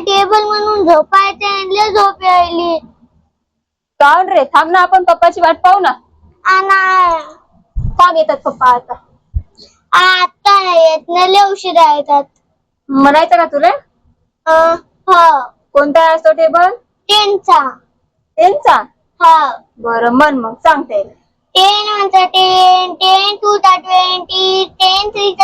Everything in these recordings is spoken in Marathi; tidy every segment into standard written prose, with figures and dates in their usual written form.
टेबल म्हणून झोपायचं आणि झोप यायली. काऊन रे? थांब ना, आपण पप्पाची वाट पाहू ना. थांब, येतात पप्पा आता. आता नाही येत ना, लय उशिरा येतात. म्हणायचं का तुला? हो. कोणता आहे तो टेबल? 10चा. 10चा? हो. बरं, मन मग सांगते. 10 1 10, 10 2 20, 10 3 30,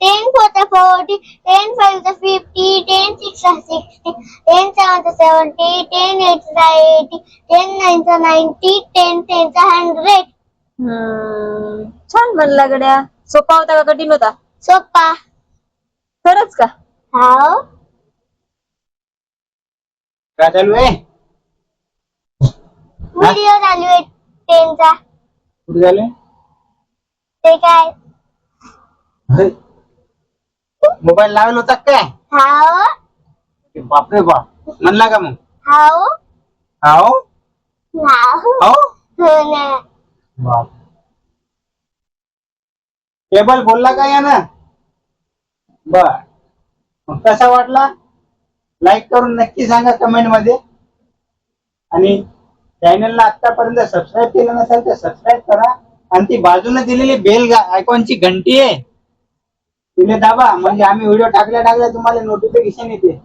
10 4 40, 10 5 50, 10 6 60, 10 7 70, 10 8 80, 10 9 90, 10 10 100. छान म्हणला गड्या. सोपा होता का कठीण होता? सोपा. खरंच का? हो. काय चालू आहे? व्हिडिओ चालू आहे 10चा. कुठे झाले? ते काय? मोबाईल लावला होता काय? हो. बापरे बाप, म्हणला का मग? हो. हाव हो. हाव हो ना. बाप. टेबल बोलला का यानं? बर, मग कसा वाटला? लाईक करून नक्की सांगा कमेंट मध्ये. आणि चॅनलला आतापर्यंत सबस्क्राईब केलं नसेल तर सबस्क्राईब करा. आणि ती बाजूने दिलेली बेल आयकॉनची घंटी आहे, तिने दाबा, म्हणजे आम्ही व्हिडिओ टाकल्या तुम्हाला नोटिफिकेशन येते.